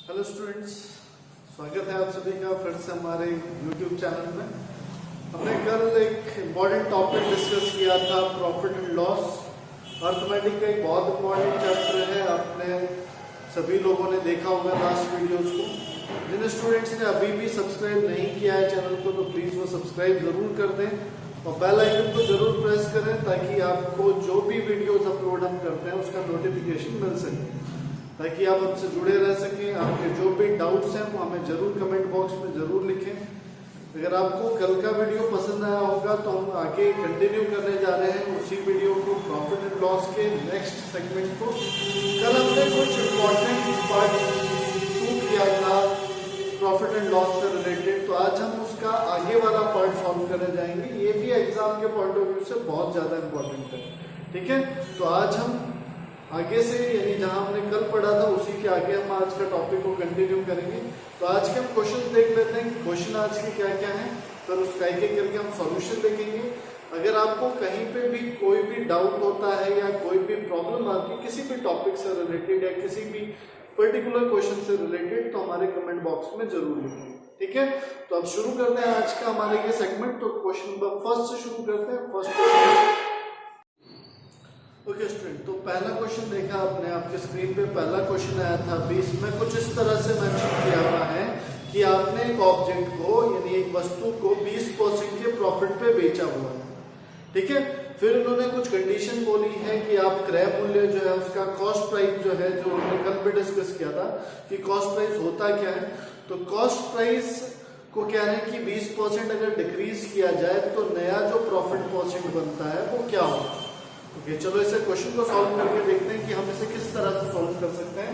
Hello students, स्वागत है आप सभी का फिर से हमारे YouTube चैनल में। हमने कल एक इम्पॉर्टेंट टॉपिक डिस्कस किया था, प्रॉफिट एंड लॉस। अर्थमेटिक का एक बहुत इम्पॉर्टेंट चैप्टर है, आपने सभी लोगों ने देखा होगा लास्ट वीडियोस को। जिन स्टूडेंट्स ने अभी भी सब्सक्राइब नहीं किया है चैनल को तो प्लीज़ वो सब्सक्राइब ज़रूर कर दें और बेल आइकन को ज़रूर प्रेस करें ताकि आपको जो भी वीडियोस अपलोड हम करते हैं उसका नोटिफिकेशन मिल सके, ताकि आप हमसे जुड़े रह सकें। आपके जो भी डाउट्स हैं वो हमें ज़रूर कमेंट बॉक्स में ज़रूर लिखें। अगर आपको कल का वीडियो पसंद आया होगा तो हम आगे कंटिन्यू करने जा रहे हैं उसी वीडियो को, प्रॉफिट एंड लॉस के नेक्स्ट सेगमेंट को। कल हमने कुछ इम्पॉर्टेंट पार्ट शूट किया था प्रॉफिट एंड लॉस से रिलेटेड, तो आज हम उसका आगे वाला पार्ट सॉल्व करने जाएंगे। ये भी एग्जाम के पॉइंट ऑफ व्यू से बहुत ज़्यादा इम्पोर्टेंट है, ठीक है। तो आज हम आगे से, यानी जहां हमने कल पढ़ा था उसी के आगे हम आज का टॉपिक को कंटिन्यू करेंगे। तो आज के हम क्वेश्चन देख लेते हैं कि क्वेश्चन आज के क्या क्या हैं, फिर उसका एक एक करके हम सॉल्यूशन देखेंगे। अगर आपको कहीं पे भी कोई भी डाउट होता है या कोई भी प्रॉब्लम आती है किसी भी टॉपिक से रिलेटेड या किसी भी पर्टिकुलर क्वेश्चन से रिलेटेड, तो हमारे कमेंट बॉक्स में जरूर लिखें, ठीक है। तो अब शुरू करते हैं आज का हमारे ये सेगमेंट। तो क्वेश्चन नंबर फर्स्ट से शुरू करते हैं। फर्स्ट क्वेश्चन, ओके स्टूडेंट, तो पहला क्वेश्चन देखा आपने, आपके स्क्रीन पे पहला क्वेश्चन आया था। अभी इसमें कुछ इस तरह से मेंशन किया हुआ है कि आपने एक ऑब्जेक्ट को, यानी एक वस्तु को 20% के प्रॉफिट पे बेचा हुआ है, ठीक है। फिर उन्होंने कुछ कंडीशन बोली है कि आप क्रय मूल्य जो है उसका कॉस्ट प्राइस जो है, जो हमने कल भी डिस्कस किया था कि कॉस्ट प्राइस होता क्या है। तो कॉस्ट प्राइस को कह रहे हैं कि 20% अगर डिक्रीज किया जाए तो नया जो प्रॉफिट परसेंट बनता है वो क्या होगा। ओके, चलो इसे क्वेश्चन को सॉल्व करके देखते हैं कि हम इसे किस तरह से सॉल्व कर सकते हैं।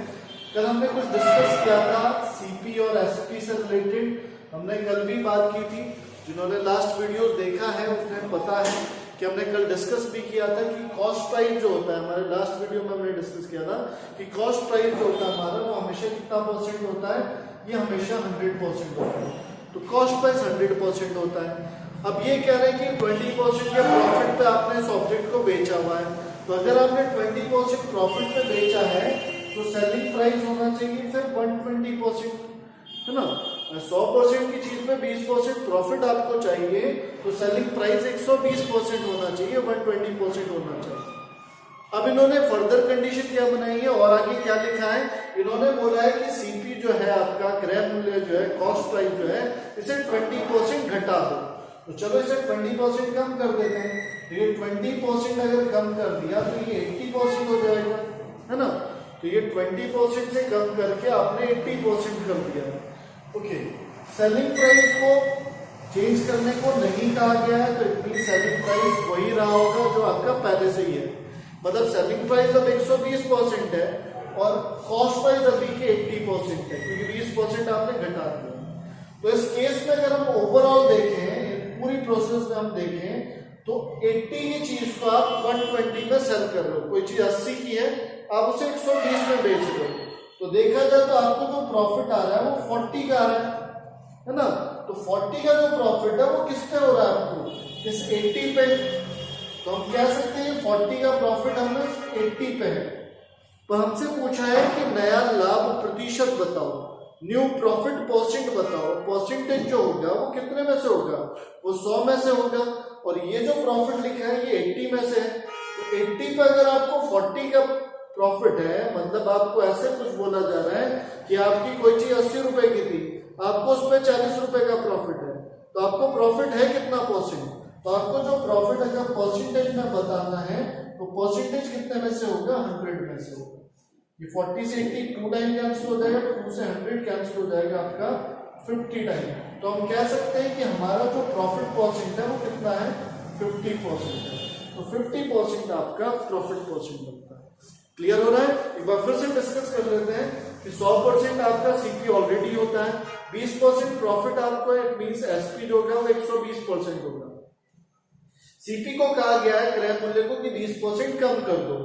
कल हमने कुछ डिस्कस किया था सीपी और एसपी से रिलेटेड, हमने कल भी बात की थी। जिन्होंने लास्ट वीडियोस देखा है उसने पता है कि हमने कल डिस्कस भी किया था कि कॉस्ट प्राइस जो होता है, हमारे लास्ट वीडियो में हमने डिस्कस किया था कि कॉस्ट प्राइस जो होता है हमारा वो हमेशा कितना परसेंट होता है, ये हमेशा 100% होता है। तो कॉस्ट प्राइस 100% होता है। अब ये कह रहे हैं कि 20% के प्रॉफिट पे आपने इस ऑब्जेक्ट को बेचा हुआ है। तो अगर आपने 20% प्रॉफिट पे बेचा है तो सेलिंग प्राइस होना चाहिए फिर 120%, है ना। 100% की चीज में 20% प्रॉफिट आपको चाहिए तो सेलिंग प्राइस 120% होना चाहिए, 120% होना चाहिए। अब इन्होंने फर्दर कंडीशन क्या बनाई है और आगे क्या लिखा है, इन्होंने बोला है कि सीपी जो है आपका, क्रय मूल्य जो है, कॉस्ट प्राइस जो है, इसे 20% घटा दो। तो चलो इसे 20% कम कर देते हैं। तो ये 20% अगर कम कर दिया तो ये 80% हो जाएगा, है ना। तो ये 20% से कम करके आपने 80% कर दिया है। ओके, सेलिंग प्राइस को चेंज करने को नहीं कहा गया है, तो इट मीन सेलिंग प्राइस वही रहा होगा जो आपका पहले से ही है। मतलब सेलिंग प्राइस अब 120% है और कॉस्ट प्राइस अभी के 80% है, क्योंकि 20% आपने घटा दिया। तो इस केस में अगर हम ओवरऑल देखें, पूरी प्रोसेस में हम देखें तो 80 की चीज को आप 120 में सेल कर रहे हो। कोई चीज 80 की है, आप उसे 120 में बेच रहे हो, तो देखा जाए तो आपको जो प्रॉफिट आ रहा है वो 40 का आ रहा है ना। तो 40 का जो प्रॉफिट है वो किस पे हो रहा है आपको, इस 80 पे। तो हम कह सकते हैं 40 का प्रॉफिट हमें 80 पे है। तो हमसे पूछा है कि नया लाभ प्रतिशत बताओ, न्यू प्रॉफिट परसेंट बताओ। परसेंटेज जो होगा वो कितने में से होगा, वो 100 में से होगा। और ये जो प्रॉफिट लिखा है ये 80 में से है। तो 80 पे अगर आपको 40 का प्रॉफिट है, मतलब आपको ऐसे कुछ बोला जा रहा है कि आपकी कोई चीज 80 रुपए की थी, आपको उस पर 40 रुपए का प्रॉफिट है, तो आपको प्रॉफिट है कितना परसेंट। तो आपको जो प्रॉफिट अगर परसेंटेज में बताना है तो परसेंटेज कितने में से होगा, 100 में से होगा। ये 40 से 80 2 टाइम कैंसिल हो जाएगा, 2 से 100 कैंसिल हो जाएगा आपका 50 टाइम। तो हम कह सकते हैं कि हमारा जो प्रॉफिट परसेंट है वो कितना है, 50% है। तो 50% आपका प्रॉफिट परसेंट बनता है। क्लियर हो रहा है। एक बार फिर से डिस्कस कर लेते हैं कि 100% आपका सीपी ऑलरेडी होता है, 20% प्रॉफिट आपको, इट मींस एसपी जो होगा वो 120% होगा। सीपी को कहा गया है क्रय मूल्य को कि 20% कम कर दो।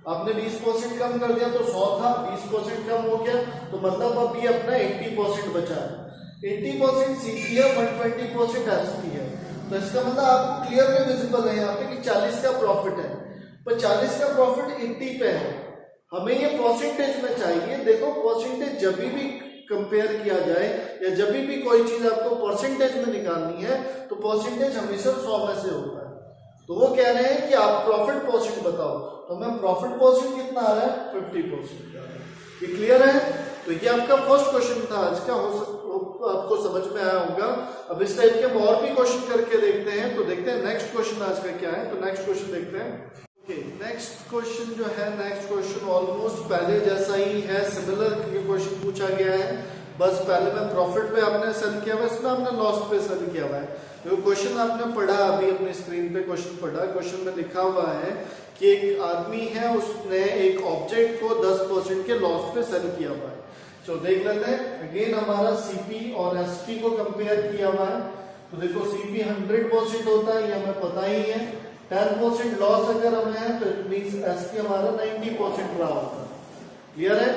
आपने 20% कम कर दिया तो 100 था, 20% कम हो गया तो मतलब अब ये अपना 80% बचा है। 80% सीपी है, 120% एसपी है। तो इसका मतलब आपको क्लियरली विजिबल है यहाँ पे कि 40 का प्रॉफिट है, पर 40 का प्रॉफिट 80 पे है। हमें ये परसेंटेज में चाहिए। देखो परसेंटेज जब भी कंपेयर किया जाए या जब भी कोई चीज आपको परसेंटेज में निकालनी है तो परसेंटेज हमेशा 100 में से होता है। तो वो कह रहे हैं कि आप प्रॉफिट परसेंट बताओ, तो हमें प्रॉफिट परसेंट कितना आ रहा है 50%। ये क्लियर है? तो ये आपका फर्स्ट क्वेश्चन था आज का, आपको समझ में आया होगा। अब इस टाइप के हम और भी क्वेश्चन करके देखते हैं, तो देखते हैं नेक्स्ट क्वेश्चन आज का क्या है। तो नेक्स्ट क्वेश्चन देखते हैं। नेक्स्ट क्वेश्चन जो है, नेक्स्ट क्वेश्चन ऑलमोस्ट पहले जैसा ही है, सिमिलर क्वेश्चन पूछा गया है, बस पहले में प्रॉफिट पे आपने सेल किया हुआ है, इसमें आपने लॉस पे सेल किया हुआ है। जो क्वेश्चन आपने पढ़ा अभी अपनी स्क्रीन पे क्वेश्चन पढ़ा, क्वेश्चन में लिखा हुआ है कि एक आदमी है, उसने एक ऑब्जेक्ट को 10% के लॉस पे सेल किया हुआ है। तो देख लेते हैं अगेन, हमारा सीपी और एसपी को कंपेयर किया हुआ है। तो देखो सीपी 100% होता है, ये हमें पता ही है। 10% लॉस अगर हमें है तो इट मींस एसपी हमारा 90% रहा होता है। क्लियर है?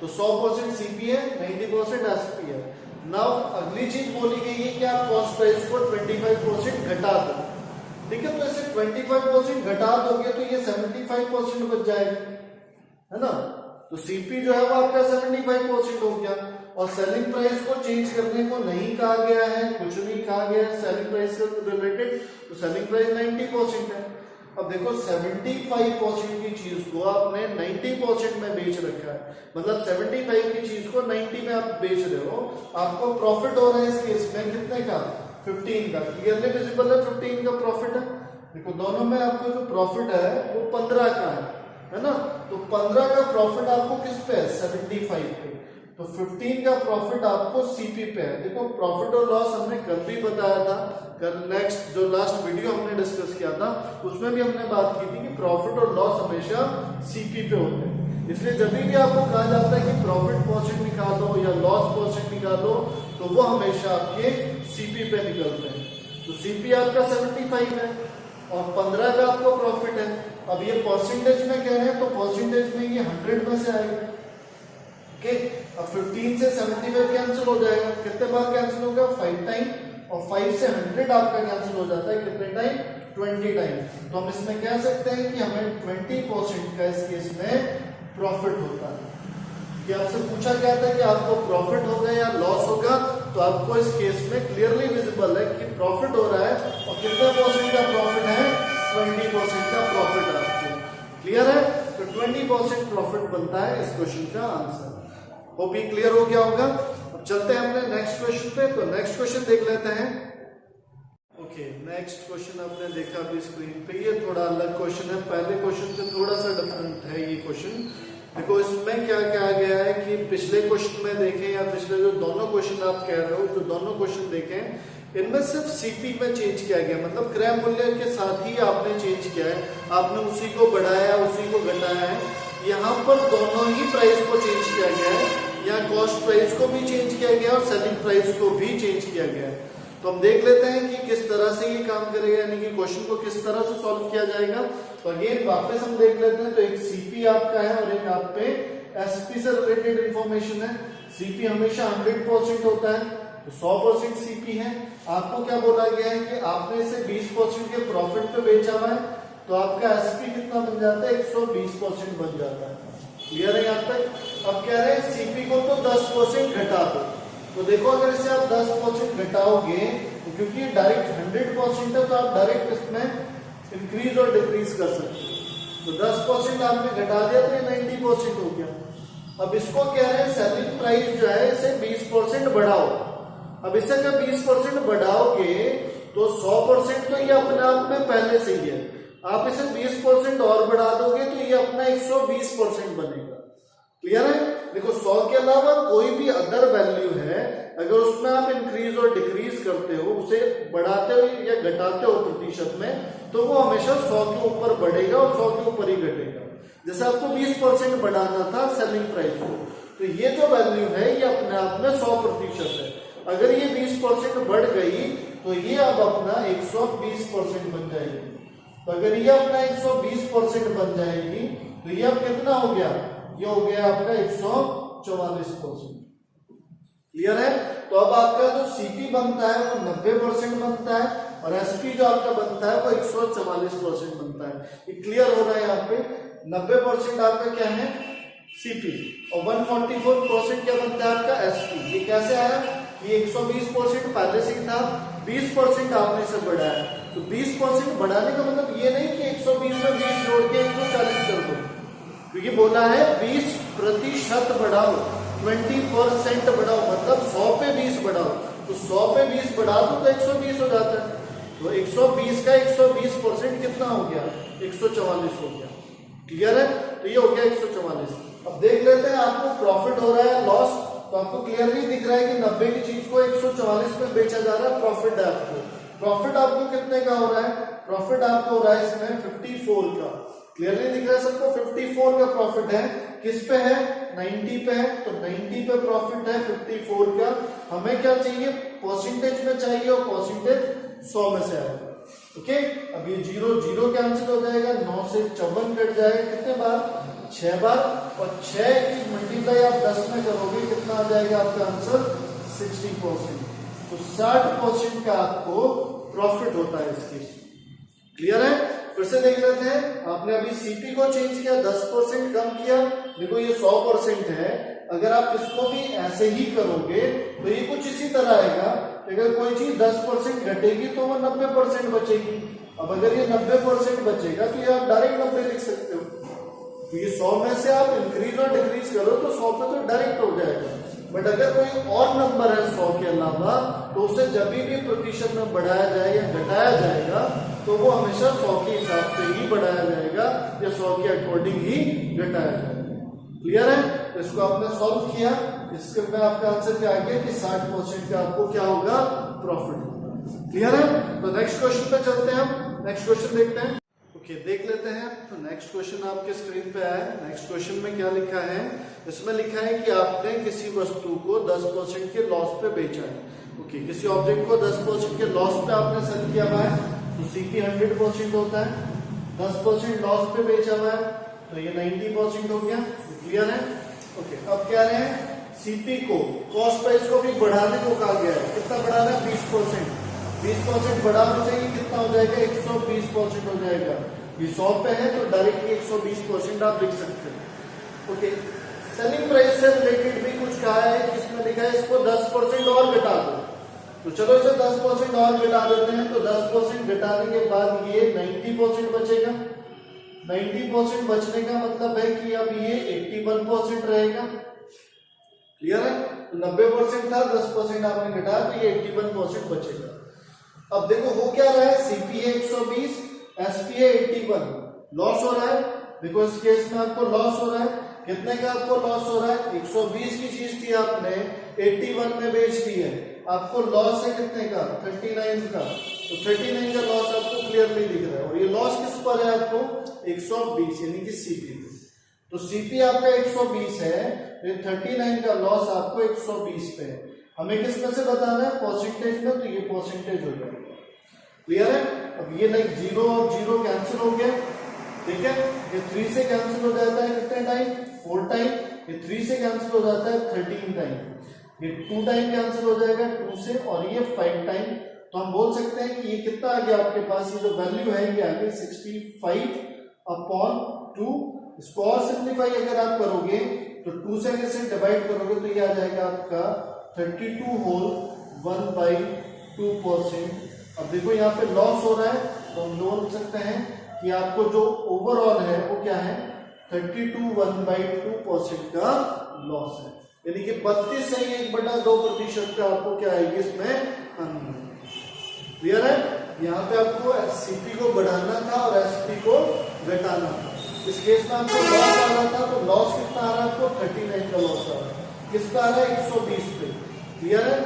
तो 100% सीपी है, 90% एसपी है। नाउ अगली चीज बोली गई है कि आप कॉस्ट प्राइस को 25% घटा दो। ठीक है, तो इसे 25% घटा दोगे तो ये 75% बच जाएगा, है ना। तो सीपी जो है वो आपका 75% हो गया। और सेलिंग प्राइस को चेंज करने को नहीं कहा गया है, कुछ नहीं कहा गया है सेलिंग प्राइस से रिलेटेड, तो सेलिंग प्राइस 90% है। अब देखो 75% की चीज को आपने 90% में बेच रखा है, मतलब 75 की चीज को 90 में आप बेच रहे हो, आपको प्रॉफिट हो रहा है इस केस में कितने का? 15 का। क्लियरली विजिबल है 15 का प्रॉफिट है। देखो दोनों में आपको जो प्रॉफिट है वो 15 का है ना। तो 15 का प्रॉफिट आपको किस पे है? 75 पे। तो 15 का प्रॉफिट आपको सीपी पे है। देखो प्रॉफिट और लॉस हमने कल भी बताया था, कल नेक्स्ट जो लास्ट वीडियो हमने डिस्कस किया था उसमें भी हमने बात की थी कि प्रॉफिट और लॉस हमेशा सीपी पे होते हैं। इसलिए जब भी आपको कहा जाता है कि प्रॉफिट परसेंट निकालो या लॉस परसेंट निकालो, तो वो हमेशा आपके सीपी पे निकलते हैं। तो सीपी आपका 75 है और 15 का आपको प्रॉफिट है। अब ये परसेंटेज में कह रहे हैं तो परसेंटेज में ये 100 में से आएगा। ओके, अब 15 से 75 कैंसिल हो जाएगा, कितने बार कैंसिल होगा? 5 टाइम। और 5 से 100 आपका कैंसिल हो जाता है कितने टाइम? 20 टाइम। तो हम इसमें कह सकते हैं कि हमें 20% का इस केस में प्रॉफिट होता है। कि आपसे पूछा गया था कि आपको प्रॉफिट होगा या लॉस होगा, तो आपको इस केस में क्लियरली विजिबल है कि प्रॉफिट हो रहा है और कितने परसेंट का प्रॉफिट है? 20% का प्रॉफिट है आपको। क्लियर है? तो 20% प्रॉफिट बनता है इस क्वेश्चन का आंसर। वो भी क्लियर हो गया होगा। अब चलते हैं अपने नेक्स्ट क्वेश्चन पे। तो नेक्स्ट क्वेश्चन देख लेते हैं। ओके, नेक्स्ट क्वेश्चन आपने देखा अभी स्क्रीन पे, ये थोड़ा अलग क्वेश्चन है, पहले क्वेश्चन से थोड़ा सा डिफरेंट है ये क्वेश्चन। देखो इसमें क्या कहा गया है कि पिछले क्वेश्चन में देखें या पिछले जो दोनों क्वेश्चन आप कह रहे हो, जो दोनों क्वेश्चन देखें, इनमें सिर्फ सीपी में चेंज किया गया, मतलब क्रय मूल्य के साथ ही आपने चेंज किया है, आपने उसी को बढ़ाया उसी को घटाया है। यहाँ पर दोनों ही प्राइस को चेंज किया गया है, यहाँ कॉस्ट प्राइस को भी चेंज किया गया और सेलिंग प्राइस को भी चेंज किया गया है। तो हम देख लेते हैं कि किस तरह से ये काम करेगा, यानी कि क्वेश्चन को किस तरह से सॉल्व किया जाएगा। तो अगेन वापस हम देख लेते हैं। तो एक सीपी आपका है और एक आप पे एसपी से रिलेटेड इंफॉर्मेशन है। सीपी हमेशा 100% होता है, तो 100% सीपी है। आपको क्या बोला गया है कि आपने इसे 20% के प्रॉफिट पे बेचा हुआ है, तो आपका एसपी कितना बन जाता है? 120% बन जाता है। क्लियर है यहाँ तक? अब कह रहे हैं सीपी को तो 10% घटा दो। तो देखो अगर इसे आप 10% घटाओगे, तो क्योंकि ये डायरेक्ट 100% है, तो आप डायरेक्ट इसमें इंक्रीज और डिक्रीज कर सकते हो। तो 10% आपने घटा दिया तो ये 90% हो गया। अब इसको कह रहे हैं सेलिंग प्राइस जो है इसे 20% बढ़ाओ। अब इसे जब 20% बढ़ाओगे तो 100% तो ये अपने आप में पहले से ही है, आप इसे 20% और बढ़ा दोगे तो ये अपना 120% बनेगा। क्लियर है? देखो 100 के अलावा कोई भी अदर वैल्यू है, अगर उसमें आप इंक्रीज और डिक्रीज करते हो, उसे बढ़ाते हो या घटाते हो प्रतिशत में, तो वो हमेशा 100 के ऊपर बढ़ेगा और 100 के ऊपर ही घटेगा। जैसे आपको 20% बढ़ाना था सेलिंग प्राइस को, तो ये जो वैल्यू है ये अपने आप में 100% है। अगर ये 20% बढ़ गई तो ये अब अपना 120% बन जाएगी। तो अगर ये अपना 120% बन जाएगी तो ये अब कितना हो गया? ये हो गया आपका 144%। क्लियर है? तो अब आपका जो सीपी बनता है वो 90% बनता है और एसपी जो आपका बनता है वो 144% बनता है। ये क्लियर हो रहा है यहाँ पे। 90% आपका क्या है? सीपी और 144% क्या बनता है आपका एसपी। ये कैसे आया कि 120% पहले से ही था, 20% आपने इसे बढ़ाया। तो 20% बढ़ाने का मतलब ये नहीं कि 120 में 20 जोड़ के 140 कर दो, क्योंकि बोला है 20% बढ़ाओ, 20% बढ़ाओ, मतलब 100 पे 20 बढ़ाओ। तो 100 पे 20 बढ़ा दो तो 120 हो जाता है। तो 120 का 120% कितना हो गया, 144 हो गया। क्लियर है? तो ये हो गया 144। अब देख लेते हैं आपको प्रॉफिट हो रहा है लॉस। तो आपको क्लियरली दिख रहा है कि 90 की चीज को 144 में बेचा जा रहा है। प्रॉफिट है आपको, प्रॉफिट आपको कितने का हो रहा है, प्रॉफिट आपको हो रहा है इसमें 54 का। क्लियरली दिख रहा है सबको, 54 का प्रॉफिट है। किस पे है, 90 पे है। तो 90 पे प्रॉफिट है 54 का। हमें क्या चाहिए, परसेंटेज में चाहिए, और परसेंटेज 100 में से आएगा। ओके, अब ये 0 0 कैंसिल हो जाएगा, 9 से 54 कट जाएगा, कितने बार, 6 बार। और 6 की मल्टीप्लाई आप 10 में करोगे, कितना आ जाएगा आपका आंसर, 60%। तो 60% का आपको प्रॉफिट होता है इसकी। क्लियर है? फिर से देख लेते हैं। आपने अभी सीपी को चेंज किया, 10% कम किया। देखो ये 100% है। अगर आप इसको भी ऐसे ही करोगे तो ये कुछ इसी तरह आएगा। अगर कोई चीज 10% घटेगी तो वो 90% बचेगी। अब अगर ये 90% बचेगा तो ये आप डायरेक्ट 90 लिख सकते हो। तो ये 100 में से आप इंक्रीज और डिक्रीज करो तो 100 पे तो डायरेक्ट हो जाएगा। बट अगर कोई और नंबर है 100 के अलावा, तो उसे जब भी प्रतिशत में बढ़ाया जाए या घटाया जाएगा तो वो हमेशा 100 के हिसाब से ही बढ़ाया जाएगा या 100 के अकॉर्डिंग ही घटाया जाएगा। क्लियर है? तो इसको आपने सॉल्व किया, इसके में आपका आंसर क्या आ गया कि 60% का आपको क्या होगा, प्रॉफिट होगा। क्लियर है? तो नेक्स्ट क्वेश्चन पे चलते हैं हम। नेक्स्ट क्वेश्चन देखते हैं। ओके, देख लेते हैं। तो नेक्स्ट क्वेश्चन आपके स्क्रीन पे आया है। नेक्स्ट क्वेश्चन में क्या लिखा है, इसमें लिखा है कि आपने किसी वस्तु को 10% के लॉस पे बेचा है। ओके, किसी ऑब्जेक्ट को 10% के लॉस पे आपने सेल किया हुआ है। तो सीपी 100% होता है, 10% लॉस पे बेचा हुआ है, तो ये 90% हो गया। क्लियर है? ओके, अब क्या रहे हैं, सीपी को कॉस्ट प्राइस को भी बढ़ाने को कहा गया है। कितना बढ़ाना है, 20%। 20% बढ़ाने से ही कितना हो जाएगा, 120% हो जाएगा। ये 100 पे है तो डायरेक्ट 120% आप लिख सकते हैं। ओके, सेलिंग प्राइस से रिलेटेड भी कुछ कहा है, जिसमें लिखा है इसको 10% और घटा दो। तो चलो इसे 10% और घटा देते हैं। तो 10% घटाने के बाद ये 90% बचेगा। 90% बचने का मतलब है कि अब ये 81% रहेगा। क्लियर है? 90% था, 10% आपने घटाया तो ये 81% बचेगा। अब देखो हो क्या रहा है, सीपीए 120, एसपीए 81, लॉस हो रहा है। देखो इस केस में आपको लॉस हो रहा है। कितने का आपको लॉस हो रहा है, 120 की चीज थी आपने 81 में बेच दी है, आपको लॉस है कितने का, 39 का। तो 39 का लॉस आपको क्लियरली दिख रहा है। और ये लॉस किस पर है आपको, 120 यानी कि सीपी। तो सीपी आपका 120 है, तो 39 का लॉस आपको 120 पे है। हमें किस में से बताना है, परसेंटेज में। तो ये परसेंटेज हो जाएगा। क्लियर है? अब ये लाइक 0 और 0 कैंसिल हो गया। ठीक है, ये 3 से कैंसिल हो जाता है कितने टाइम, 4 टाइम। ये 3 से कैंसिल हो जाता है 13 टाइम। ये 2 टाइम कैंसिल हो जाएगा 2 से, और ये 5 टाइम। तो हम बोल सकते हैं कि ये कितना आ गया आपके पास, ये जो वैल्यू है ये आ गई 65/2। इसको और सिंप्लीफाई अगर आप करोगे तो 2 से अगर इसे डिवाइड करोगे तो ये आ जाएगा आपका 32 होल 1/2%। अब देखो यहाँ पे लॉस हो रहा है, तो हम बोल सकते हैं कि आपको जो ओवरऑल है वो क्या है, 32 1/2% का लॉस है। यानी कि 32 से 1/2% का आपको क्या आएगी इसमें, क्लियर है? यहाँ पे आपको सीपी को बढ़ाना था और एसपी को घटाना था। इस केस में आपको लॉस आ रहा था, तो लॉस कितना आ रहा है आपको, 39 का लॉस आ रहा है। किसका आ रहा है, 120 पे। क्लियर है?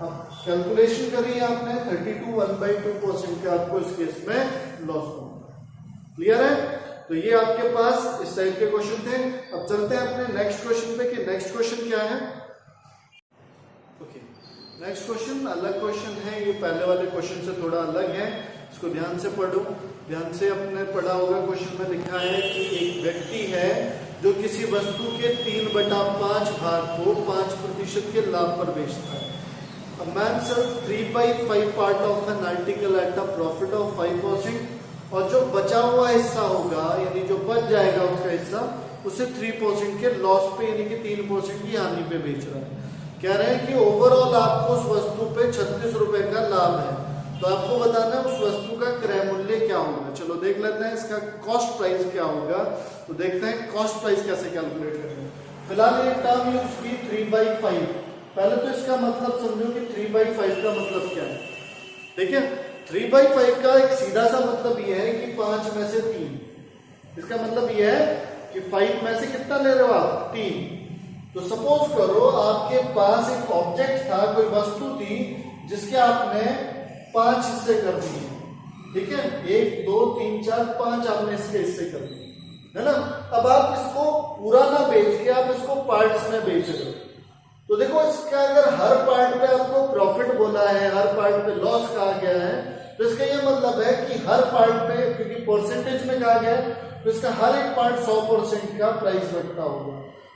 अब कैलकुलेशन करिए आपने, 32 1/2% का आपको इस केस में लॉस होगा। क्लियर है? तो ये आपके पास इस टाइप के क्वेश्चन थे। अब चलते हैं अपने नेक्स्ट क्वेश्चन पे कि नेक्स्ट क्वेश्चन क्या है। ओके, नेक्स्ट क्वेश्चन अलग क्वेश्चन है, ये पहले वाले क्वेश्चन से थोड़ा अलग है। इसको ध्यान से पढ़ो, ध्यान से अपने पढ़ा होगा। क्वेश्चन में लिखा है कि एक व्यक्ति है जो किसी वस्तु के 3/5 भाग को 5% के लाभ पर बेचता है। A man sells 3/5 part of an article at a profit of 5%, और जो बचा हुआ हिस्सा होगा, यानी जो बच जाएगा उसका हिस्सा, उसे 3% के लॉस पे यानी कि 3% की हानि पे बेच रहा है। कह रहे हैं कि ओवरऑल आपको उस वस्तु पे 36 रुपए का लाभ है, तो आपको बताना है उस वस्तु का क्रय मूल्य क्या होगा। चलो देख लेते हैं इसका कॉस्ट प्राइस क्या होगा। तो देखते हैं कॉस्ट प्राइस कैसे कैलकुलेट करेंगे। फिलहाल ये टर्म यूज की 3/5। पहले तो इसका मतलब समझो कि 3/5 का मतलब क्या है। ठीक है, 3/5 का एक सीधा सा मतलब ये है कि 5 में से 3। इसका मतलब ये है कि 5 में से कितना ले रहे हो आप, 3। तो सपोज करो आपके पास एक ऑब्जेक्ट था, कोई वस्तु थी जिसके आपने 5 हिस्से कर दिए। ठीक है, 1 2 3 4 5 आपने इसके हिस्से कर दिए, है ना। अब आप इसको पूरा ना बेच के आप इसको पार्ट्स में बेच रहे हो। तो देखो इसका अगर हर पार्ट पे आपको प्रॉफिट बोला है, हर पार्ट पे लॉस कहा गया है, तो इसका ये मतलब है कि हर पार्ट पे, क्योंकि परसेंटेज में कहा गया है, तो इसका हर एक पार्ट 100% का प्राइस रखता होगा।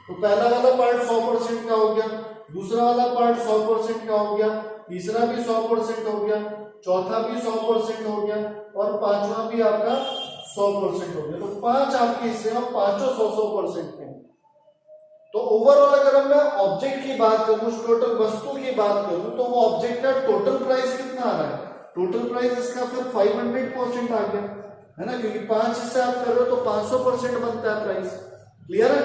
तो पहला वाला पार्ट 100% का हो गया, दूसरा वाला पार्ट 100% का हो गया, तीसरा भी 100% हो गया, चौथा भी 100% हो गया और पांचवा भी आपका 100% हो गया। तो 5 आपके हिस्से और पांचों 100% के। तो ओवरऑल अगर मैं ऑब्जेक्ट की बात करूं, उस टोटल वस्तु की बात करूं, तो वो ऑब्जेक्ट का टोटल प्राइस कितना आ रहा है, टोटल प्राइस इसका फिर 500% आ गया, है ना, क्योंकि 5 हिस्से आप कर रहे हो तो 500% बनता है प्राइस। क्लियर है।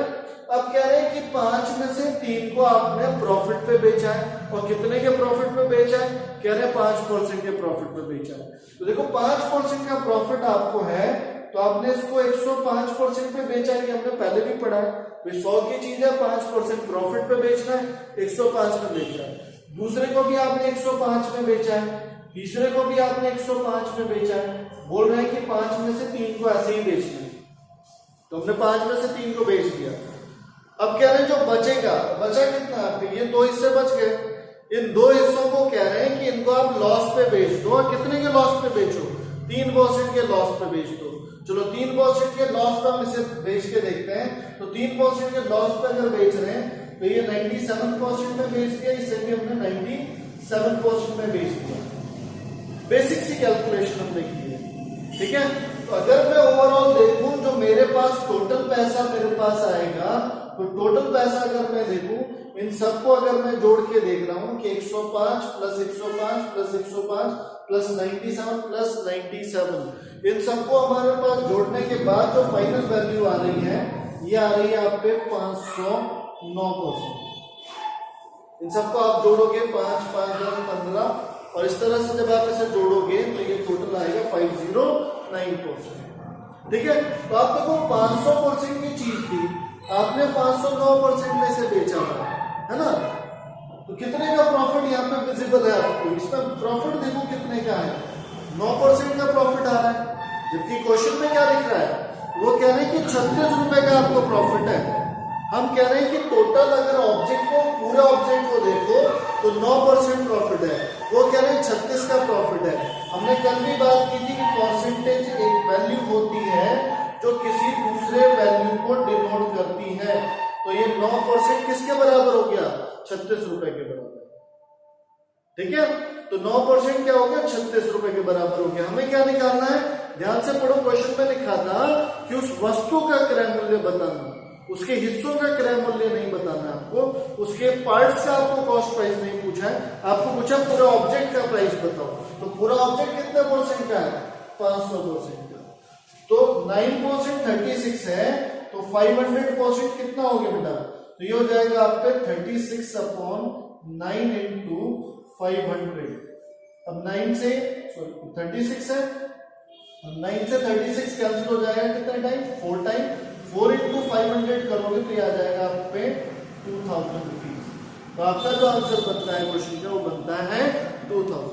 अब कह रहे हैं कि 5 में से 3 को आपने प्रॉफिट पे बेचा है, और कितने के प्रॉफिट पे बेचा है, कह रहे हैं 5% के प्रॉफिट पे बेचा है। तो देखो 5% का प्रॉफिट आपको है, तो आपने इसको 105% पे बेचा है, हमने पहले भी पढ़ा है। 100 की चीज है, 5% प्रॉफिट पे बेचना है, 105 में बेचा है। दूसरे को भी आपने 105 में बेचा है, तीसरे को भी आपने 105 में बेचा है। बोल रहे हैं कि 5 में से 3 को ऐसे ही बेचना है, तो हमने 5 में से 3 को बेच दिया। अब कह रहे हैं जो बचेगा, बचा कितना आपके, ये 2 हिस्से बच गए। इन 2 हिस्सों को कह रहे हैं कि इनको आप लॉस पे बेच दो। और कितने के लॉस पे बेचो, 3% के लॉस पे बेच दो। चलो 3% के लॉस पे हम इसे बेच के देखते हैं। तो 3% के लॉस पे अगर बेच रहे हैं तो ये 97% में बेच दिया, इसे भी हमने 97% में बेच दिया। बेसिक सी कैलकुलेशन हमने की है। ठीक है, तो अगर मैं ओवरऑल देखूं, जो मेरे पास टोटल पैसा मेरे पास आएगा, तो टोटल पैसा अगर मैं देखूं, इन सबको अगर मैं जोड़ के देख रहा हूं कि 105 प्लस 105 प्लस 105 प्लस 97 प्लस 97, इन सबको हमारे पास जोड़ने के बाद जो फाइनल वैल्यू आ रही है, ये आ रही है आप पे 509%। इन सबको आप जोड़ोगे 5 5 10 15, और इस तरह से जब आप इसे जोड़ोगे तो ये टोटल आएगा 509%। ठीक है, तो आप देखो 500% की चीज थी, आपने 509% में से बेचा था, है ना। तो कितने का प्रॉफिट यहाँ पे विजिबल है आपको, इसमें प्रॉफिट देखो कितने का है, 9% का प्रॉफिट आ रहा है। जबकि क्वेश्चन में क्या लिख रहा है, वो कह रहे हैं कि 36 रुपए का आपको प्रॉफिट है। हम कह रहे हैं कि टोटल अगर ऑब्जेक्ट को, पूरे ऑब्जेक्ट को देखो तो 9% प्रॉफिट है, वो कह रहे हैं 36 का प्रॉफिट है। हमने कल भी बात की थी कि परसेंटेज एक वैल्यू होती है जो किसी दूसरे वैल्यू को डिनोट करती है। तो ये 9% किसके बराबर हो गया, 36 रुपए के बराबर। ठीक है, तो 9% क्या हो गया, 36 रुपए के बराबर हो गया। हमें क्या निकालना है, ध्यान से पढ़ो, क्वेश्चन में लिखा था कि उस वस्तु का क्रय मूल्य बताना, उसके हिस्सों का क्रय मूल्य नहीं बताना है आपको, उसके पार्ट्स का आपको कॉस्ट प्राइस नहीं पूछा है, आपको पूछा पूरा ऑब्जेक्ट का प्राइस बताओ। तो पूरा ऑब्जेक्ट कितने परसेंट का है, 500% का। तो 9% 36 है, तो 500% कितना हो गया बेटा, तो ये हो जाएगा आप पे 36/9 इंटू 500। अब 9 से 36 है, 9 से 36 कैंसिल हो जाएगा कितने टाइम, 4 टाइम। 4 इंटू 500 करोगे तो ये आ जाएगा आप पे 2000 रुपीज। तो आपका जो आंसर बनता है क्वेश्चन का, वो बनता है 2000।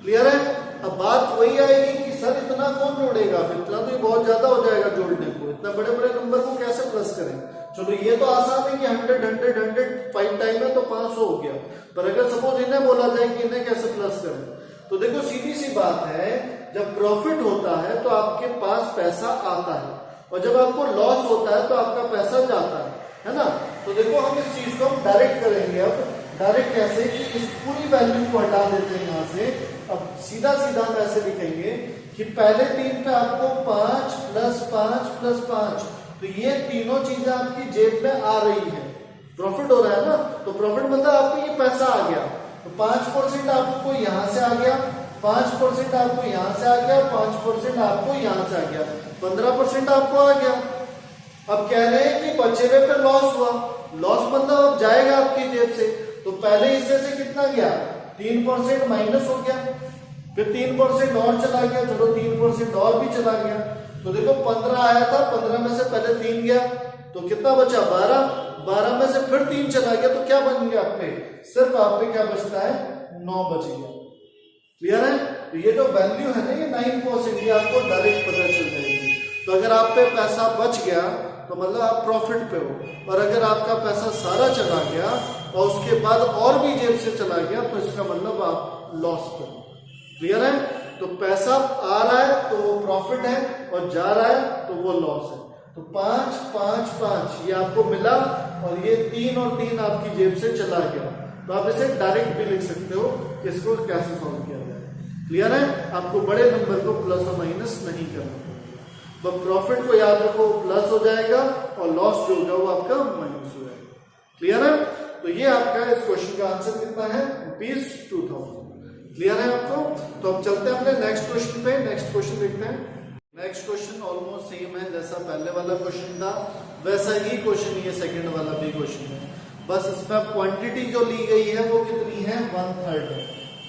क्लियर है। अब बात वही आएगी कि सर इतना कौन जोड़ेगा, इतना तो ये बहुत ज्यादा हो जाएगा जोड़ने को, इतना बड़े बड़े नंबर को कैसे प्लस करें। चलो ये तो आसान है कि 100 100 100 5 टाइम है तो 500 हो गया, पर अगर सपोज इन्हें बोला जाए कि इन्हें कैसे प्लस करें, तो देखो सीधी सी बात है, जब प्रॉफिट होता है तो आपके पास पैसा आता है, और जब आपको लॉस होता है तो आपका पैसा जाता है ना। तो देखो हम इस चीज को हम डायरेक्ट करेंगे। अब डायरेक्ट कैसे, कि इस पूरी वैल्यू को हटा देते हैं यहाँ से। अब सीधा सीधा हम ऐसे लिखेंगे कि पहले 3 पे आपको 5 प्लस 5 प्लस 5, तो तो ये तीनों चीजें आपकी जेब में आ रही है, प्रॉफिट हो रहा है ना। तो प्रॉफिट मतलब आपको ये पैसा आ गया, तो 5% आपको यहां से आ गया, 5% आपको यहां से आ गया, 5% आपको यहां से आ गया, 15% आपको आ गया। अब कह रहे हैं कि बचे हुए पे लॉस हुआ, लॉस मतलब अब जाएगा आपकी जेब से, तो पहले हिस्से से कितना गया, 3% माइनस हो गया, फिर 3% और चला गया, चलो 3% और भी चला गया, तो देखो 15 आया था, 15 में से पहले 3 गया, तो कितना बचा 12, 12 में से फिर 3 चला गया, तो क्या बन गया आप पे, सिर्फ आप पे क्या बचता है, 9 बच गया। क्लियर है। तो ये जो वैल्यू है ना, ये 9%, ये आपको डायरेक्ट पता चल जाएगी। तो अगर आप पे पैसा बच गया तो मतलब आप प्रॉफिट पे हो, और अगर आपका पैसा सारा चला गया और उसके बाद और भी जेब से चला गया तो इसका मतलब आप लॉस पे हो। क्लियर है। तो पैसा आ रहा है तो वो प्रॉफिट है, और जा रहा है तो वो लॉस है। तो 5 5 5 ये आपको मिला, और ये 3 और 3 आपकी जेब से चला गया। तो आप इसे डायरेक्ट भी लिख सकते हो कि इसको कैसे सॉल्व किया जाए। क्लियर है। आपको बड़े नंबर को प्लस और माइनस नहीं करना पड़ेगा। तो प्रॉफिट को याद रखो प्लस हो जाएगा, और लॉस जो होगा वो आपका माइनस हो जाएगा। क्लियर है। तो ये आपका इस क्वेश्चन का आंसर कितना है, ₹2000। क्लियर है आपको। तो अब चलते हैं अपने नेक्स्ट क्वेश्चन पे। नेक्स्ट क्वेश्चन देखते हैं। नेक्स्ट क्वेश्चन ऑलमोस्ट सेम है, जैसा पहले वाला क्वेश्चन था वैसा ही क्वेश्चन ये सेकंड वाला भी क्वेश्चन है। बस इसमें क्वांटिटी जो ली गई है वो कितनी है, 1/3 है।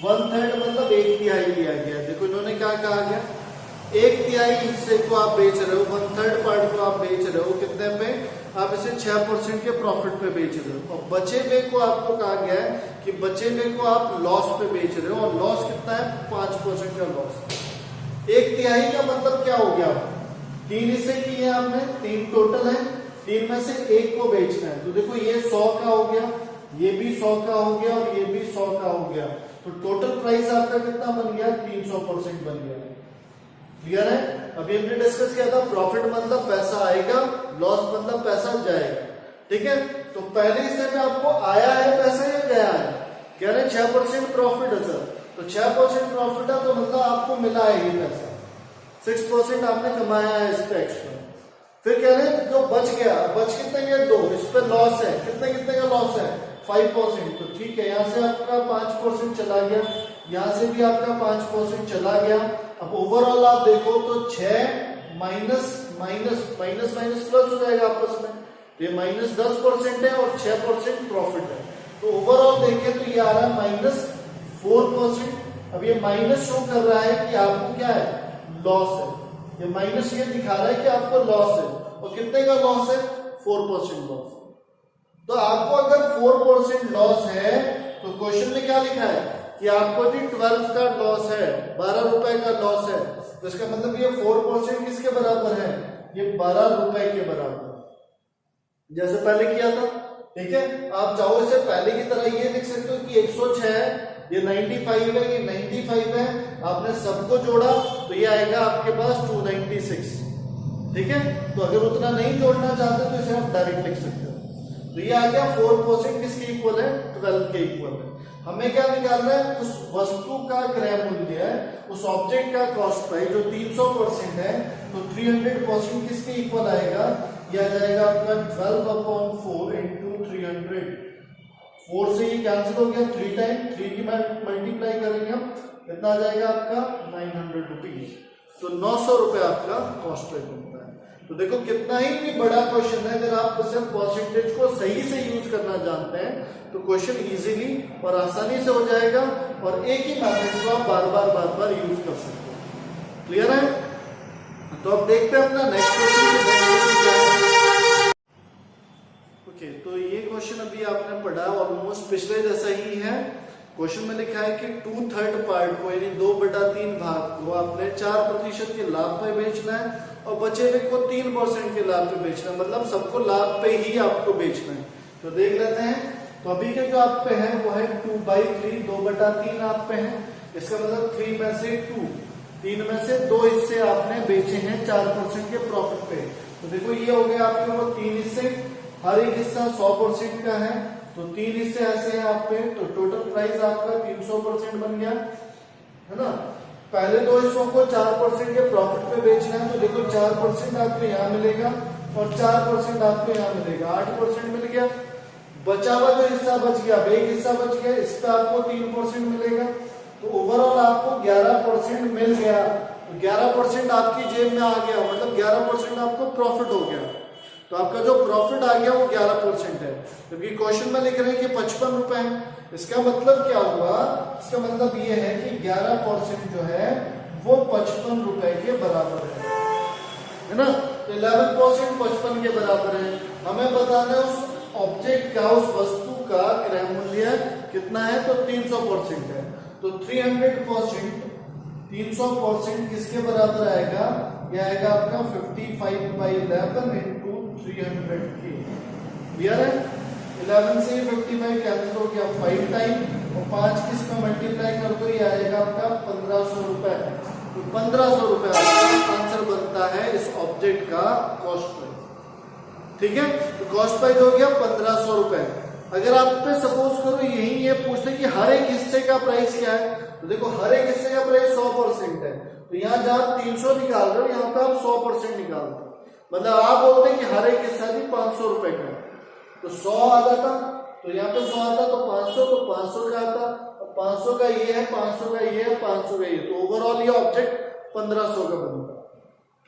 1/3 मतलब 1/3 लिया गया। देखो इन्होंने क्या कहा गया, 1/3 हिस्से को आप बेच रहे हो, 1/3 पार्ट को आप बेच रहे हो कितने पे, आप इसे 6% के प्रॉफिट पे बेच रहे हो, और बचे हुए को आपको कहा गया है कि बचे हुए को आप लॉस पे बेच रहे हो, और लॉस कितना है, 5% का लॉस। 1/3 का मतलब क्या हो गया, 3 हिस्से किए आपने, 3 टोटल है, 3 में से 1 को बेचना है। तो देखो ये 100 का हो गया, ये भी 100 का हो गया, और ये भी 100 का हो गया। तो टोटल प्राइस आपका कितना बन गया, 300% बन गया। क्लियर है। अभी हमने डिस्कस किया था प्रॉफिट मतलब पैसा आएगा, लॉस मतलब पैसा जाएगा। ठीक है। तो पहले हिस्से में आपको आया है पैसा या गया है, कह रहे 6% प्रॉफिट है सर, तो 6% प्रॉफिट है तो मतलब आपको मिला है ये पैसा, 6% आपने कमाया है इस पे एक्स्ट्रा। फिर कह रहे हैं जो बच गया, बच कितने गया, 2, इस पे लॉस है, कितने कितने का लॉस है, 5%। तो ठीक है, यहां से आपका 5% चला गया, यहां से भी आपका 5% चला गया। अब ओवरऑल आप देखो तो 6 minus minus minus minus plus हो जाएगा आपस में, ये -10% है और 6% प्रॉफिट है। तो ओवरऑल देखें तो ये आ रहा है -4%। अब ये माइनस शो कर रहा है कि आपको क्या है, लॉस है। ये माइनस ये दिखा रहा है कि आपको लॉस है, और कितने का लॉस है, 4% लॉस। तो आपको अगर 4% लॉस है तो क्वेश्चन में क्या लिखा है कि आपको जी 12 का लॉस है, 12 रुपए का लॉस है। तो इसका मतलब ये 4% किसके बराबर है, ये 12 रुपए के बराबर, जैसे पहले किया था। ठीक है। आप चाहो इसे पहले की तरह ये लिख सकते हो कि 106 है, ये 95 है, ये 95 है, आपने सबको जोड़ा तो ये आएगा आपके पास 296। ठीक है। तो अगर उतना नहीं जोड़ना चाहते तो इसे आप डायरेक्ट लिख सकते हो। तो ये आ गया 4% किसके इक्वल है, 12 के इक्वल है। हमें क्या निकालना है, उस वस्तु का क्रय मूल्य है, उस ऑब्जेक्ट का कॉस्ट प्राइस जो 300% है, तो 300% किसके इक्वल आएगा, यह आ जाएगा आपका 12/4 इंटू 300। 4 से ये कैंसिल हो गया, 3 टाइम 3 की मल्टीप्लाई करेंगे हम, कितना आ जाएगा आपका 900 रुपीज। तो 900 रुपए आपका कॉस्ट प्राइस बनता है। तो देखो कितना ही भी बड़ा क्वेश्चन है, अगर आप उसे परसेंटेज को सही से यूज करना जानते हैं तो क्वेश्चन इजीली और आसानी से हो जाएगा, और एक ही मेथड को आप बार बार यूज कर सकते हो। क्लियर है। तो अब देखते हैं अपना नेक्स्ट क्वेश्चन। ओके, तो ये क्वेश्चन अभी आपने पढ़ा ऑलमोस्ट पिछले जैसा ही है। क्वेश्चन में लिखा है कि 2/3 पार्ट को यानी 2/3 भाग को आपने 4% के लाभ पे बेचना है, और बचे हुए को 3% के लाभ पे बेचना है, मतलब सबको लाभ पे ही आपको बेचना है। तो देख लेते हैं। तो अभी के जो आप पे है वो है 2/3, 2/3 आप पे है। इसका मतलब 3 में से 2, 3 में से 2 हिस्से आपने बेचे हैं 4% के प्रॉफिट पे। तो देखो ये हो गया आपके वो 3 हिस्से, हर एक हिस्सा 100% का है, तो 3 हिस्से ऐसे हैं आप पे। तो टोटल प्राइस आपका 300% बन गया, है ना। पहले 2 हिस्सों को 4% के प्रॉफिट पे बेचना है, तो देखो 4% आपको यहाँ मिलेगा, और 4% आपको यहाँ मिलेगा, 8% मिल गया। बचा हुआ जो हिस्सा बच गया, अब एक हिस्सा बच गया, इस पे आपको 3% मिलेगा, तो ओवरऑल आपको 11% मिल गया। 11% आपकी जेब में आ गया, मतलब 11% आपको प्रॉफिट हो गया। तो आपका जो प्रॉफिट आ गया वो 11% है, क्योंकि क्वेश्चन में लिख रहे हैं कि 55 रुपए है। इसका मतलब क्या हुआ, इसका मतलब ये है कि 11% जो है वो 55 रुपए के बराबर है ना। तो 11% 55 के बराबर है। हमें बताना है उस ऑब्जेक्ट का, उस वस्तु का क्रय मूल्य कितना है, तो 300% है। तो 300% किसके बराबर आएगा, यह आएगा आपका 55/11 इंटू 300 के। क्लियर है। 11 से 55 कैंसिल हो गया 5 टाइम, और 5 किस में मल्टीप्लाई कर दो, ये आएगा आपका 1500 रुपए। तो 1500 रुपए आंसर बनता है इस ऑब्जेक्ट का कॉस्ट प्राइस। ठीक है, तो कॉस्ट प्राइस हो गया 1500 रुपए। अगर आप पे सपोज करो यही ये पूछते कि हर एक हिस्से का प्राइस क्या है, तो देखो हर एक हिस्से का प्राइस 100% है। तो यहाँ जब आप 300 निकाल रहे हो, यहाँ पे आप 100% निकालते हो, मतलब आप बोलते हैं कि हर एक हिस्सा भी 500 रुपए का, तो 100 आ जाता, तो यहाँ पे 100 आता, तो 500, तो 500 का आता, 500 का ये है, 500 का ये है, 500 का ये, तो ओवरऑल ये ऑब्जेक्ट 1500 का बनता।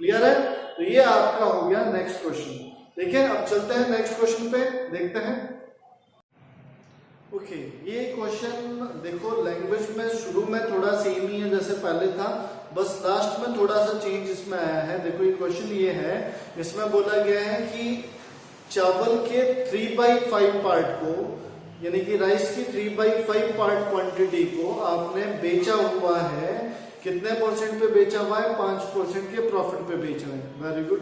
क्लियर है। तो ये आपका हो गया नेक्स्ट क्वेश्चन। देखिए अब चलते हैं नेक्स्ट क्वेश्चन पे, देखते हैं। ओके, ये क्वेश्चन देखो लैंग्वेज में शुरू में थोड़ा सेम ही है जैसे पहले था, बस लास्ट में थोड़ा सा चेंज इसमें आया है। देखो ये क्वेश्चन ये है, इसमें बोला गया है कि चावल के 3/5 पार्ट को, यानी कि राइस की 3/5 पार्ट क्वांटिटी को आपने बेचा हुआ है, कितने परसेंट पे बेचा हुआ है, 5% के प्रॉफिट पे बेचा है। Very good.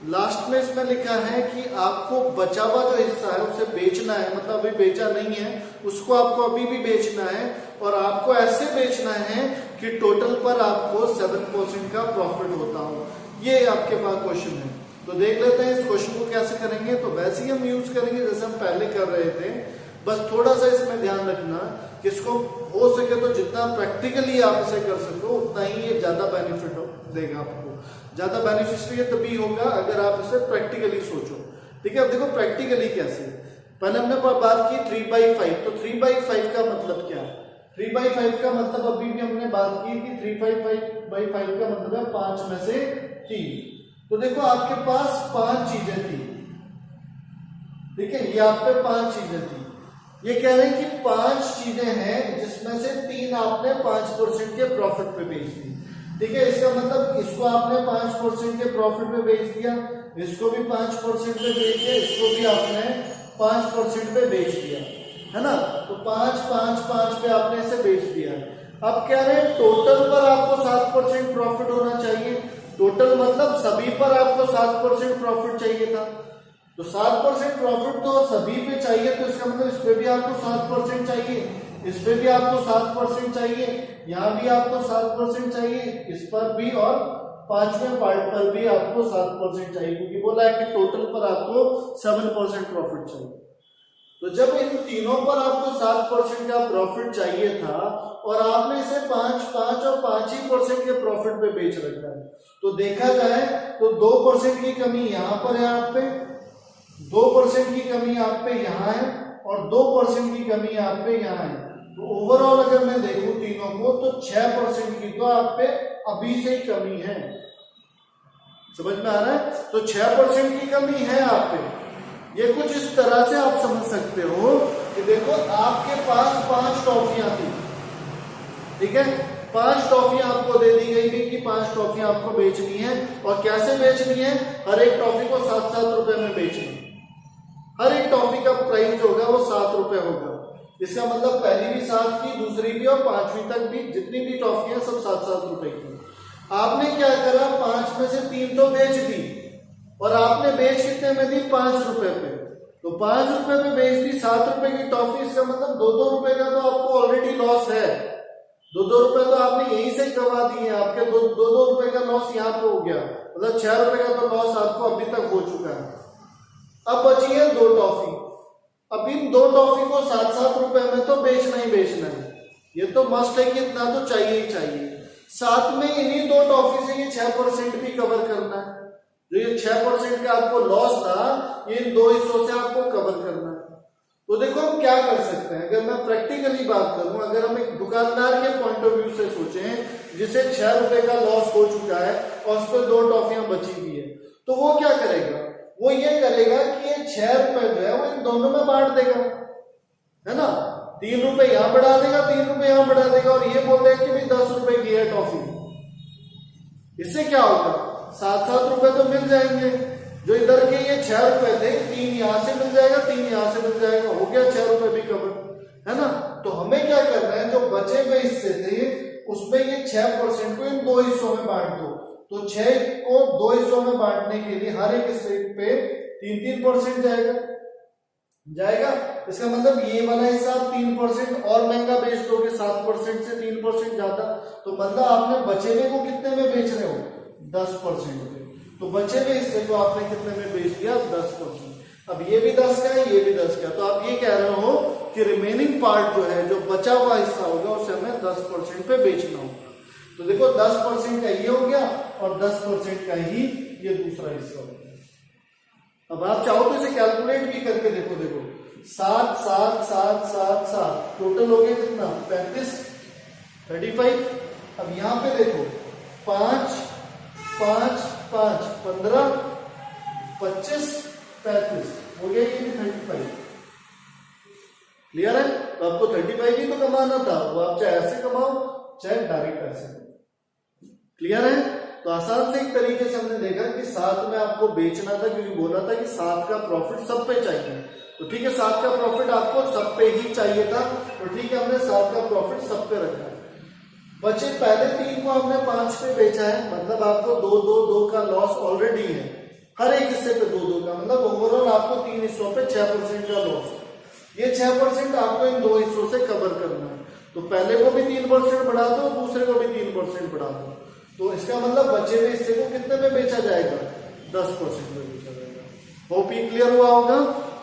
लास्ट में इसमें लिखा है कि आपको बचा हुआ जो हिस्सा है उसे बेचना है, मतलब अभी बेचा नहीं है उसको, आपको अभी भी बेचना है, और आपको ऐसे बेचना है कि टोटल पर आपको 7% का प्रॉफिट होता हो। ये आपके पास क्वेश्चन है। तो देख लेते हैं इस क्वेश्चन को कैसे करेंगे। तो वैसे ही हम यूज करेंगे जैसे हम पहले कर रहे थे, बस थोड़ा सा इसमें ध्यान रखना कि इसको हो सके तो जितना प्रैक्टिकली आप इसे कर सको उतना ही ये ज्यादा बेनिफिट देगा आपको। ज्यादा बेनिफिशियल तभी होगा अगर आप इसे प्रैक्टिकली सोचो। ठीक है, अब देखो प्रैक्टिकली कैसे। पहले हमने बात की 3/5, तो 3/5 का मतलब क्या है, 3/5 का मतलब अभी भी हमने बात की कि 3/5 का मतलब है 5 में से 3। तो देखो आपके पास 5 चीजें थी, ठीक है, ये आप पे 5 चीजें थी। ये कह रहे हैं कि 5 चीजें हैं जिसमें से 3 आपने 5% के प्रॉफिट पे बेच दी। ठीक है, इसका मतलब इसको आपने 5% के प्रॉफिट पे बेच दिया, इसको भी 5% पे बेच दिया, इसको भी आपने 5% पे बेच दिया, है ना। तो 5 5 5 पे आपने इसे बेच दिया। अब कह रहे हैं टोटल पर आपको 7% प्रॉफिट होना चाहिए। टोटल मतलब सभी पर आपको 7% प्रॉफिट चाहिए था, तो 7% प्रॉफिट तो सभी पे चाहिए, तो इसका मतलब इस पे भी आपको 7% चाहिए, इस पे भी आपको 7% चाहिए, यहाँ भी आपको 7% चाहिए, इस पर भी, और 5वें पार्ट पर भी आपको 7% चाहिए, क्योंकि बोला है कि टोटल पर आपको 7% प्रॉफिट चाहिए। तो जब इन तीनों पर आपको 7% का प्रॉफिट चाहिए था और आपने इसे 5 और 5% के प्रॉफिट पे बेच रखा है, तो देखा जाए तो 2% की कमी यहाँ पर है आप पे, 2% की कमी आप पे यहाँ है, और 2% की कमी आप पे यहाँ है। तो ओवरऑल अगर मैं देखूं तीनों को तो 6% की तो आप पे अभी से ही कमी है। समझ में आ रहा है। तो 6% की कमी है आप पे। ये कुछ इस तरह से आप समझ सकते हो कि देखो आपके पास 5 टॉफियां थी, ठीक है, 5 टॉफियां आपको दे दी गई थी कि 5 टॉफियां आपको बेचनी है, और कैसे बेचनी है, हर एक टॉफी को 7-7 रुपए में बेचनी है। हर एक टॉफी का प्राइस जो होगा वो 7 रुपए होगा। इसका मतलब पहली भी 7 की, दूसरी भी और 5वीं तक भी जितनी भी टॉफियां सब 7-7 रुपए की। आपने क्या करा, 5 में से 3 तो बेच दी, और आपने बेच कितने में दी, 5 रुपए पे। तो 5 रुपए पे बेच दी 7 रुपए की टॉफी, इसका मतलब 2-2 रुपए का तो आपको ऑलरेडी लॉस है। 2-2 रुपए तो आपने यहीं से गवा दिए, आपके 2-2 रुपए का लॉस यहाँ पे हो गया, मतलब 6 रुपए का तो लॉस आपको अभी तक हो चुका है। अब बची है 2 टॉफी। अब इन 2 टॉफी को 7-7 रुपए में तो बेचना ही बेचना है, ये तो मस्ट है कि इतना तो चाहिए ही चाहिए। साथ में इन्हीं 2 टॉफी से ये 6% भी कवर करना है, जो ये 6% का आपको लॉस था ये इन दो हिस्सों से आपको कवर करना है। तो देखो हम क्या कर सकते हैं, अगर मैं प्रैक्टिकली बात करूं, अगर हम एक दुकानदार के पॉइंट ऑफ व्यू से सोचें जिसे 6 रुपए का लॉस हो चुका है और उस पर 2 टॉफियां बची हुई है, तो वो क्या करेगा, वो ये करेगा कि ये 6 रुपए जो है वो इन दोनों में बांट देगा, है ना। 3 रुपए यहां बढ़ा देगा, 3 रुपए यहां बढ़ा देगा और ये बोल देगा कि भाई 10 रुपए की है टॉफी। इससे क्या होगा, 7-7 रुपए तो मिल जाएंगे। जो इधर के ये 6 रुपए थे, 3 यहां से मिल जाएगा, 3 यहां से मिल जाएगा, हो गया 6 रुपए भी कवर, है ना। तो हमें क्या करना है, जो बचे हुए हिस्से थे उसमें ये 6% को इन 2 हिस्सों में बांट दो। तो 6 को 2 हिस्सों में बांटने के लिए हर एक हिस्से पे 3-3% जाएगा। इसका मतलब ये वाला हिस्सा 3% और महंगा बेच दोगे, 7% से 3% ज्यादा, तो मतलब आपने बचे हुए को कितने में बेच रहे हो, 10% पे। तो बचे हुए हिस्से को आपने कितने में बेच दिया, 10%। अब ये भी 10 का है, ये भी 10 का, तो आप ये कह रहे हो कि रिमेनिंग पार्ट जो है, जो बचा हुआ हिस्सा होगा उसे हमें 10% पे बेचना होगा। तो देखो 10% का ये हो गया और 10% का ही ये दूसरा हिस्सा हो गया। अब आप चाहो तो इसे कैलकुलेट भी करके देखो, 7 7 7 7 7 टोटल हो गया कितना, 35 35। अब यहां पे देखो 5 5 5 15 25 35 हो गया, ये भी 35। क्लियर है। तो आपको 35 ही तो कमाना था, वो आप चाहे ऐसे कमाओ चाहे डायरेक्ट ऐसे कमाओ। क्लियर है। तो आसान से एक तरीके से हमने देखा कि 7 में आपको बेचना था, क्योंकि बोला था कि 7 का प्रॉफिट सब पे चाहिए। तो ठीक है, 7 का प्रॉफिट आपको सब पे ही चाहिए था, तो ठीक है हमने 7 का प्रॉफिट सब पे रखा है। बचे पहले 3 को हमने 5 पे बेचा है, मतलब आपको 2 का लॉस ऑलरेडी है, हर एक हिस्से पे 2 का, मतलब ओवरऑल आपको 3 हिस्सों पे 6% का लॉस है। ये 6% आपको इन 2 हिस्सों से कवर करना है। तो पहले को भी 3% बढ़ा दो, दूसरे को भी 3% बढ़ा दो, तो इसका मतलब बचे हुए हिस्से को कितने में बेचा जाएगा, 10% में बेचा जाएगा। होप ये क्लियर हुआ होगा।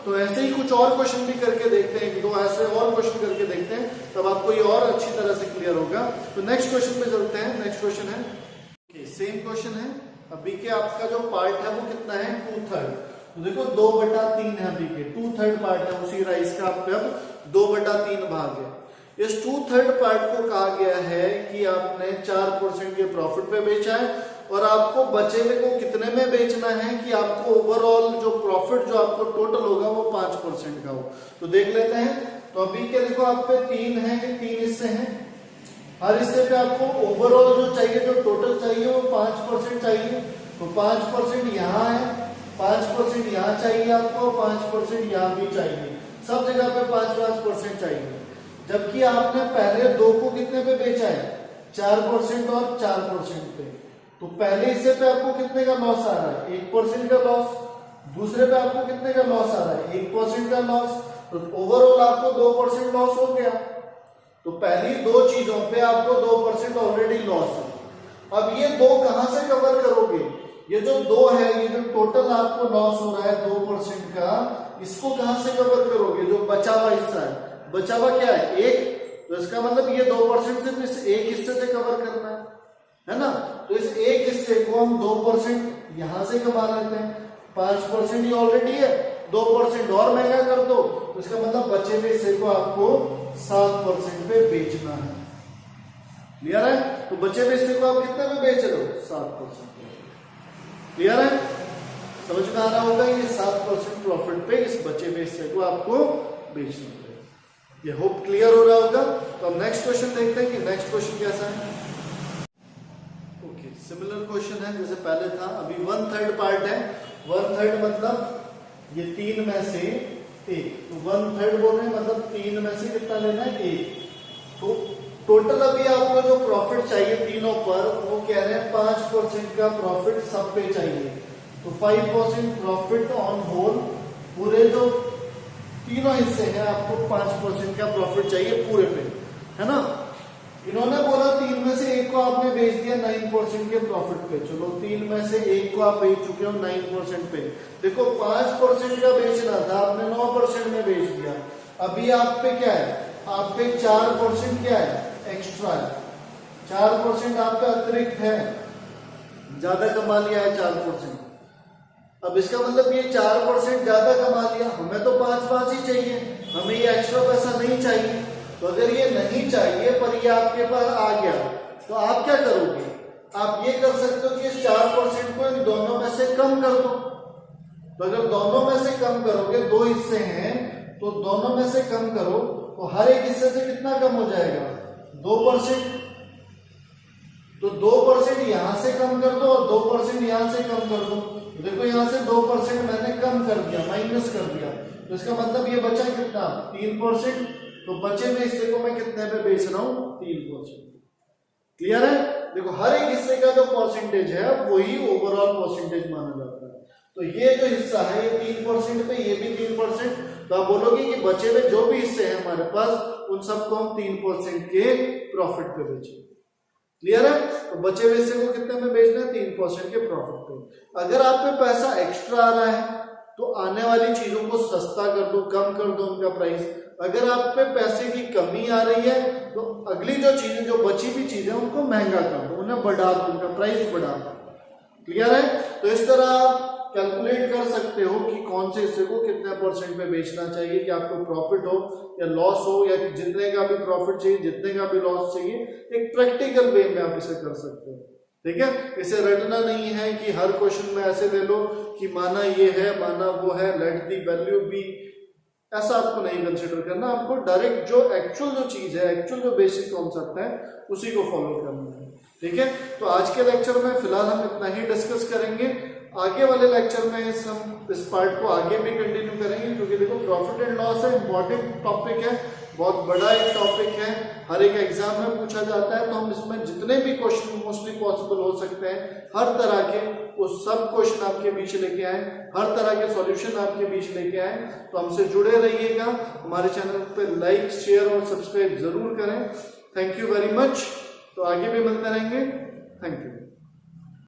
तो ऐसे ही कुछ और क्वेश्चन भी करके देखते हैं, 2 ऐसे और क्वेश्चन करके देखते हैं, तब आपको ये और अच्छी तरह से क्लियर होगा। तो नेक्स्ट क्वेश्चन पे चलते हैं। नेक्स्ट क्वेश्चन है सेम क्वेश्चन है, अभी के आपका जो पार्ट है वो कितना है, 2/3। तो देखो 2/3 है, अभी के 2/3 पार्ट है उसी राइस का, आपका अब 2/3 भाग है। इस 2/3 पार्ट को कहा गया है कि आपने 4% के प्रॉफिट पे बेचा है और आपको बचे हुए को कितने में बेचना है कि आपको ओवरऑल जो प्रॉफिट जो आपको टोटल होगा वो 5% का हो। तो देख लेते हैं। तो अभी के देखो आप पे 3 है, ये 3 हिस्से हैं, हर हिस्से पे आपको ओवरऑल जो चाहिए, जो टोटल चाहिए वो 5% चाहिए। तो 5% यहाँ है, 5% यहाँ चाहिए आपको, 5% यहाँ भी चाहिए, सब जगह पे 5% चाहिए। जबकि आपने पहले 2 को कितने पे बेचा है, 4% और 4% पे। तो पहले हिस्से पे आपको कितने का लॉस आ रहा है, 1% का लॉस। दूसरे पे आपको कितने का लॉस आ रहा है, 1% का लॉस। तो ओवरऑल आपको 2% लॉस हो गया। तो पहली 2 चीजों पे आपको 2% ऑलरेडी लॉस है। अब ये 2 कहां से कवर करोगे, ये जो 2 है, ये जो टोटल आपको लॉस हो रहा है 2% का, इसको कहां से कवर करोगे, जो बचा हुआ हिस्सा है। बचा हुआ क्या है, 1, तो इसका मतलब ये 2% सिर्फ इस एक हिस्से से कवर करना है ना। तो इस एक हिस्से को हम 2% यहां से कमा लेते हैं, 5% ये ऑलरेडी है, 2% और महंगा कर दो, तो इसका मतलब बचे हुए हिस्से को आपको 7% पे बेचना है। क्लियर है। तो बचे हुए हिस्से को आप कितने में बेच रहे हो, 7%। क्लियर है, समझ में आ रहा होगा। ये 7% प्रॉफिट पे इस बचे हुए हिस्से को आपको बेचना है। ये होप क्लियर हो रहा होगा। तो अब नेक्स्ट क्वेश्चन देखते हैं कि नेक्स्ट क्वेश्चन कैसा है। ओके, सिमिलर क्वेश्चन है जैसे पहले था। अभी 1/3 पार्ट है, 1/3 मतलब ये 3 में से 1, तो 1/3 बोल रहे हैं, मतलब 3 में से कितना लेना है, 1। तो टोटल अभी आपको जो प्रॉफिट चाहिए तीनों पर, वो कह रहे हैं 5% का प्रॉफिट सब पे चाहिए। तो 5% प्रॉफिट ऑन होल, पूरे जो तीनों हिस्से हैं आपको 5% का प्रॉफिट चाहिए पूरे पे, है ना। इन्होंने बोला 3 में से 1 को आपने बेच दिया 9% के प्रॉफिट पे। चलो 3 में से 1 को आप बेच चुके हो 9% पे। देखो 5% का बेचना था, आपने 9% में बेच दिया। अभी आप पे क्या है, आप पे 4% क्या है, एक्स्ट्रा है। 4% आप पे अतिरिक्त है, ज्यादा कमा लिया है 4%। अब इसका मतलब ये 4% ज्यादा कमा लिया, हमें तो 5 ही चाहिए, हमें ये एक्स्ट्रा पैसा नहीं चाहिए। तो अगर ये नहीं चाहिए पर ये आपके पास आ गया तो आप क्या करोगे? आप ये कर सकते हो कि इस 4% को इन दोनों में से कम कर दो। तो अगर दोनों में से कम करोगे, 2 हिस्से हैं तो दोनों में से कम करो, तो हर एक हिस्से से कितना कम हो जाएगा? 2%। तो 2% यहां से कम कर दो और 2% यहां से कम कर दो। देखो यहां से 2% मैंने कम कर दिया, माइनस कर दिया, तो इसका मतलब ये बचा कितना? 3%। तो बचे हुए हिस्से को मैं कितने पे बेच रहा हूं? 3%। क्लियर है? देखो हर एक हिस्से का जो परसेंटेज है वही ओवरऑल परसेंटेज माना जाता है। तो ये जो हिस्सा है ये 3% पे, ये भी 3%। तो आप बोलोगे कि बचे हुए जो भी हिस्से हैं हमारे पास उन सबको हम 3% के प्रॉफिट पे बेचें। क्लियर है? तो बचे हुए हिस्से को कितने में बेचना है? 3% के प्रॉफिट पे। अगर आप पे पैसा एक्स्ट्रा आ रहा है तो आने वाली चीजों को सस्ता कर दो, कम कर दो उनका प्राइस। अगर आप पे पैसे की कमी आ रही है तो अगली जो चीजें, जो बची हुई चीजें उनको महंगा कर दो, उन्हें बढ़ा दो, उनका प्राइस बढ़ा दो। क्लियर है? तो इस तरह आप कैलकुलेट कर सकते हो कि कौन से हिस्से को कितने % पे बेचना चाहिए कि आपको प्रॉफिट हो या लॉस हो, या जितने का भी प्रॉफिट चाहिए जितने का भी लॉस चाहिए। एक प्रैक्टिकल वे में आप इसे कर सकते हो। ठीक है? इसे रटना नहीं है कि हर क्वेश्चन में ऐसे ले लो कि माना ये है, माना वो है, लेट दी वैल्यू बी। ऐसा आपको नहीं कंसिडर करना, आपको डायरेक्ट जो एक्चुअल जो चीज है, एक्चुअल जो बेसिक कॉन्सेप्ट है उसी को फॉलो करना है। ठीक है? तो आज के लेक्चर में फिलहाल हम इतना ही डिस्कस करेंगे। आगे वाले लेक्चर में हम इस पार्ट को आगे भी कंटिन्यू करेंगे, क्योंकि देखो प्रॉफिट एंड लॉस है, इंपॉर्टेंट टॉपिक है, बहुत बड़ा एक टॉपिक है, हर एक एग्जाम में पूछा जाता है। तो हम इसमें जितने भी क्वेश्चन मोस्टली पॉसिबल हो सकते हैं, हर तरह के वो सब क्वेश्चन आपके बीच लेके आए, हर तरह के सॉल्यूशन आपके बीच लेके आए। तो हमसे जुड़े रहिएगा, हमारे चैनल पे लाइक, शेयर और सब्सक्राइब जरूर करें। Thank you very much. तो आगे भी मिलते रहेंगे। Thank you.